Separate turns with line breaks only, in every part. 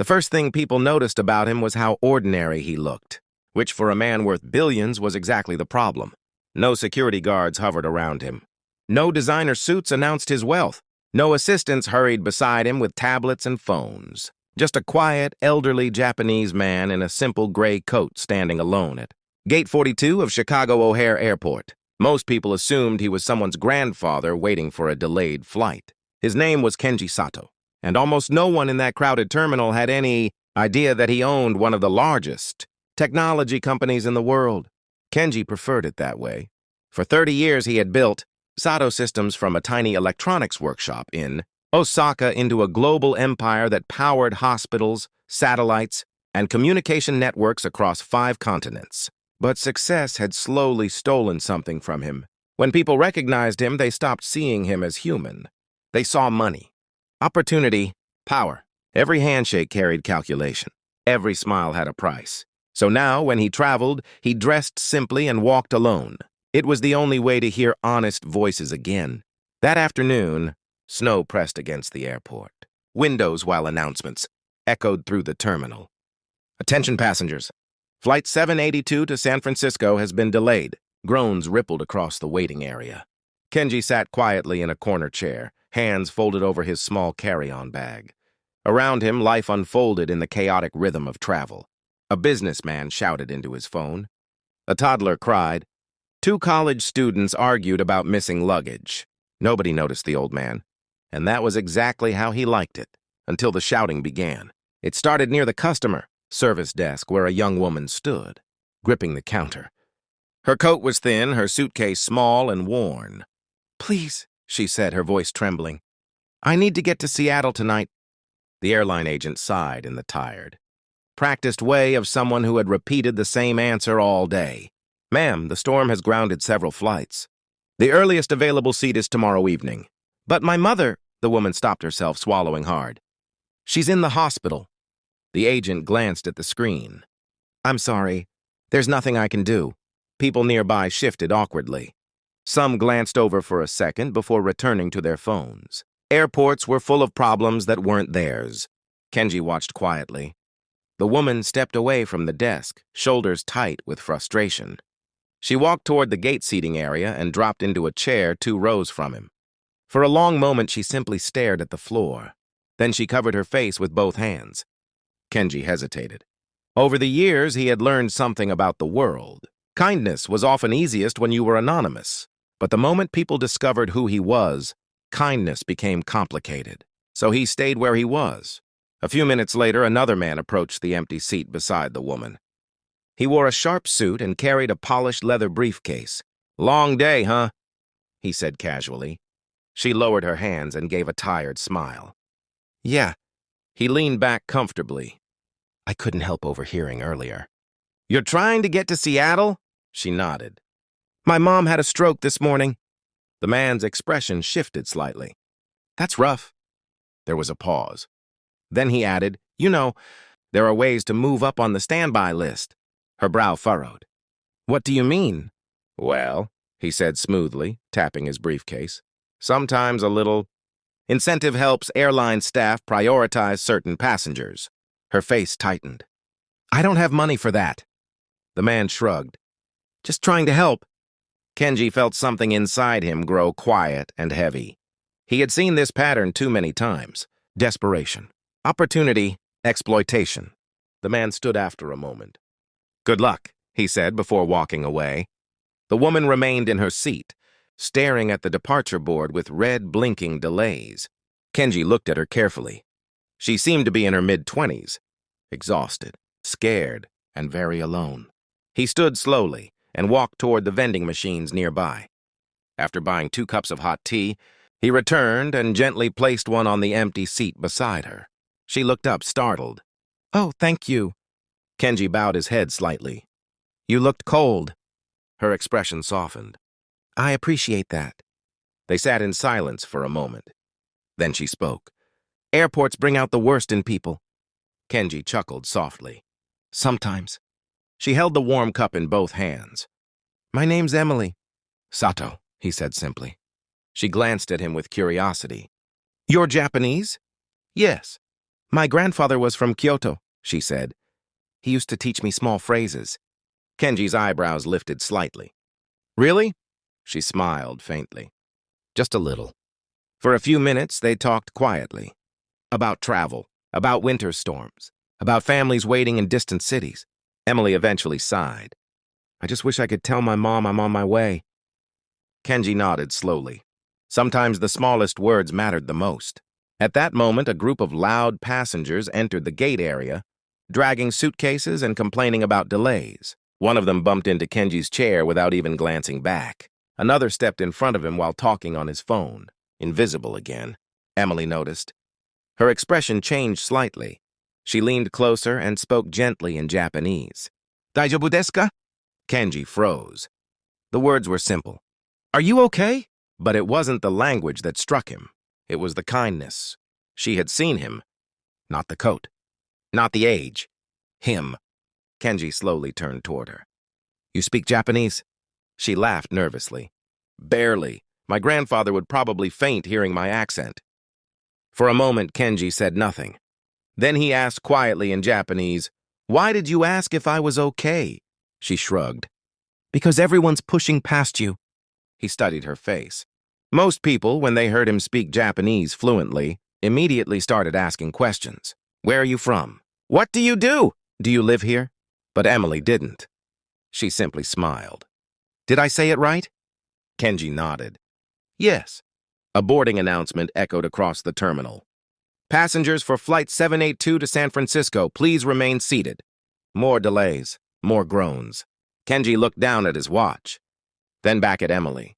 The first thing people noticed about him was how ordinary he looked, which for a man worth billions was exactly the problem. No security guards hovered around him. No designer suits announced his wealth. No assistants hurried beside him with tablets and phones. Just a quiet, elderly Japanese man in a simple gray coat standing alone at Gate 42 of Chicago O'Hare Airport. Most people assumed he was someone's grandfather waiting for a delayed flight. His name was Kenji Sato, and almost no one in that crowded terminal had any idea that he owned one of the largest technology companies in the world. Kenji preferred it that way. For 30 years he had built Sato systems from a tiny electronics workshop in Osaka into a global empire that powered hospitals, satellites, and communication networks across 5 continents. But success had slowly stolen something from him. When people recognized him, they stopped seeing him as human. They saw money, opportunity, power. Every handshake carried calculation. Every smile had a price. So now, when he traveled, he dressed simply and walked alone. It was the only way to hear honest voices again. That afternoon, snow pressed against the airport. Windows, while announcements echoed through the terminal. Attention passengers. Flight 782 to San Francisco has been delayed. Groans rippled across the waiting area. Kenji sat quietly in a corner chair, hands folded over his small carry-on bag. Around him, life unfolded in the chaotic rhythm of travel. A businessman shouted into his phone. A toddler cried. 2 college students argued about missing luggage. Nobody noticed the old man. And that was exactly how he liked it, until the shouting began. It started near the customer service desk where a young woman stood, gripping the counter. Her coat was thin, her suitcase small and worn. "Please," she said, her voice trembling. "I need to get to Seattle tonight." The airline agent sighed in the tired, practiced way of someone who had repeated the same answer all day. "Ma'am, the storm has grounded several flights. The earliest available seat is tomorrow evening." "But my mother," the woman stopped herself, swallowing hard. "She's in the hospital." The agent glanced at the screen. "I'm sorry. There's nothing I can do." People nearby shifted awkwardly. Some glanced over for a second before returning to their phones. Airports were full of problems that weren't theirs. Kenji watched quietly. The woman stepped away from the desk, shoulders tight with frustration. She walked toward the gate seating area and dropped into a chair 2 rows from him. For a long moment, she simply stared at the floor. Then she covered her face with both hands. Kenji hesitated. Over the years, he had learned something about the world. Kindness was often easiest when you were anonymous. But the moment people discovered who he was, kindness became complicated. So he stayed where he was. A few minutes later, another man approached the empty seat beside the woman. He wore a sharp suit and carried a polished leather briefcase. "Long day, huh?" he said casually. She lowered her hands and gave a tired smile. "Yeah." He leaned back comfortably. "I couldn't help overhearing earlier." "You're trying to get to Seattle?" She nodded. "My mom had a stroke this morning." The man's expression shifted slightly. "That's rough." There was a pause. Then he added, "You know, there are ways to move up on the standby list." Her brow furrowed. "What do you mean?" "Well," he said smoothly, tapping his briefcase, "sometimes a little incentive helps airline staff prioritize certain passengers." Her face tightened. "I don't have money for that." The man shrugged. "Just trying to help." Kenji felt something inside him grow quiet and heavy. He had seen this pattern too many times. Desperation, opportunity, exploitation. The man stood after a moment. "Good luck," he said before walking away. The woman remained in her seat, staring at the departure board with red blinking delays. Kenji looked at her carefully. She seemed to be in her mid-20s, exhausted, scared, and very alone. He stood slowly and walked toward the vending machines nearby. After buying 2 cups of hot tea, he returned and gently placed one on the empty seat beside her. She looked up, startled. "Oh, thank you." Kenji bowed his head slightly. "You looked cold." Her expression softened. "I appreciate that." They sat in silence for a moment. Then she spoke. "Airports bring out the worst in people." Kenji chuckled softly. "Sometimes." She held the warm cup in both hands. "My name's Emily." "Sato," he said simply. She glanced at him with curiosity. "You're Japanese?" "Yes." My grandfather was from Kyoto, she said. He used to teach me small phrases. Kenji's eyebrows lifted slightly. Really? She smiled faintly. Just a little. For a few minutes, they talked quietly. About travel, about winter storms, about families waiting in distant cities. Emily eventually sighed. I just wish I could tell my mom I'm on my way. Kenji nodded slowly. Sometimes the smallest words mattered the most. At that moment, a group of loud passengers entered the gate area, dragging suitcases and complaining about delays. One of them bumped into Kenji's chair without even glancing back. Another stepped in front of him while talking on his phone. Invisible again, Emily noticed. Her expression changed slightly. She leaned closer and spoke gently in Japanese. Daijoubu desu ka? Kenji froze. The words were simple. Are you okay? But it wasn't the language that struck him. It was the kindness. She had seen him. Not the coat. Not the age. Him. Kenji slowly turned toward her. You speak Japanese? She laughed nervously. Barely. My grandfather would probably faint hearing my accent. For a moment, Kenji said nothing. Then he asked quietly in Japanese, Why did you ask if I was okay? She shrugged. Because everyone's pushing past you. He studied her face. Most people, when they heard him speak Japanese fluently, immediately started asking questions. Where are you from? What do you do? Do you live here? But Emily didn't. She simply smiled. Did I say it right? Kenji nodded. Yes. A boarding announcement echoed across the terminal. Passengers for Flight 782 to San Francisco, please remain seated. More delays, more groans. Kenji looked down at his watch, then back at Emily.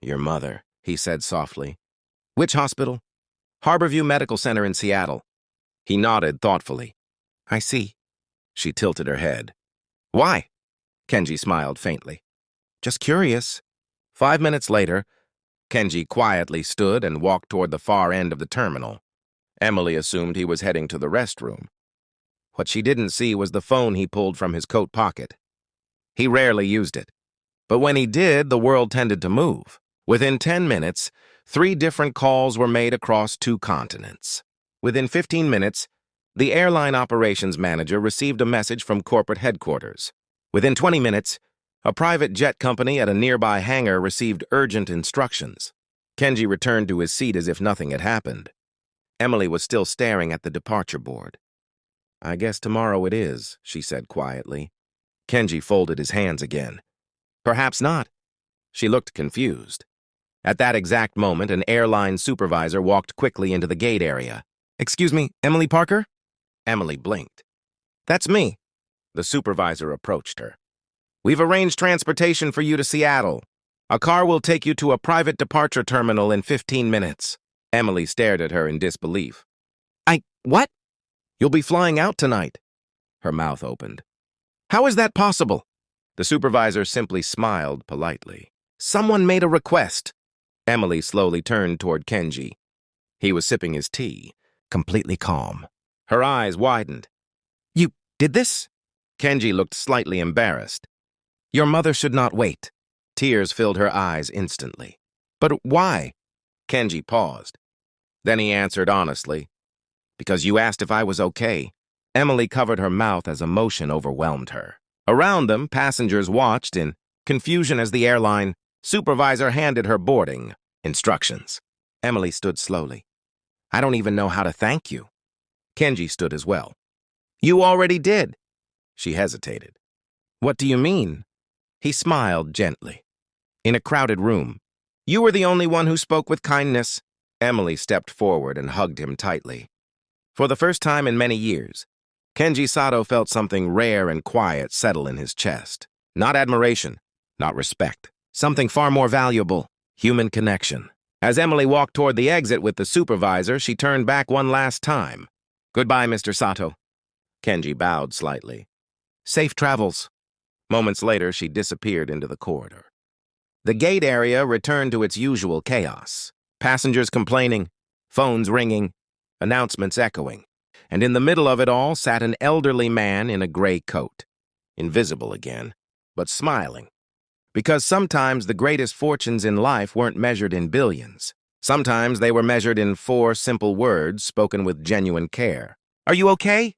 Your mother, he said softly. Which hospital? Harborview Medical Center in Seattle. He nodded thoughtfully. I see. She tilted her head. Why? Kenji smiled faintly. Just curious. 5 minutes later, Kenji quietly stood and walked toward the far end of the terminal. Emily assumed he was heading to the restroom. What she didn't see was the phone he pulled from his coat pocket. He rarely used it. But when he did, the world tended to move. Within 10 minutes, 3 different calls were made across 2 continents. Within 15 minutes, the airline operations manager received a message from corporate headquarters. Within 20 minutes, a private jet company at a nearby hangar received urgent instructions. Kenji returned to his seat as if nothing had happened. Emily was still staring at the departure board. I guess tomorrow it is, she said quietly. Kenji folded his hands again. Perhaps not. She looked confused. At that exact moment, an airline supervisor walked quickly into the gate area. Excuse me, Emily Parker? Emily blinked. That's me. The supervisor approached her. We've arranged transportation for you to Seattle. A car will take you to a private departure terminal in 15 minutes. Emily stared at her in disbelief. What? You'll be flying out tonight. Her mouth opened. How is that possible? The supervisor simply smiled politely. Someone made a request. Emily slowly turned toward Kenji. He was sipping his tea, completely calm. Her eyes widened. You did this? Kenji looked slightly embarrassed. Your mother should not wait. Tears filled her eyes instantly. But why? Kenji paused. Then he answered honestly. Because you asked if I was okay. Emily covered her mouth as emotion overwhelmed her. Around them, passengers watched in confusion as the airline supervisor handed her boarding instructions. Emily stood slowly. I don't even know how to thank you. Kenji stood as well. You already did. She hesitated. What do you mean? He smiled gently. In a crowded room. You were the only one who spoke with kindness. Emily stepped forward and hugged him tightly. For the first time in many years, Kenji Sato felt something rare and quiet settle in his chest. Not admiration, not respect. Something far more valuable, human connection. As Emily walked toward the exit with the supervisor, she turned back one last time. Goodbye, Mr. Sato. Kenji bowed slightly. Safe travels. Moments later, she disappeared into the corridor. The gate area returned to its usual chaos. Passengers complaining, phones ringing, announcements echoing. And in the middle of it all sat an elderly man in a gray coat. Invisible again, but smiling. Because sometimes the greatest fortunes in life weren't measured in billions. Sometimes they were measured in 4 simple words spoken with genuine care. Are you okay?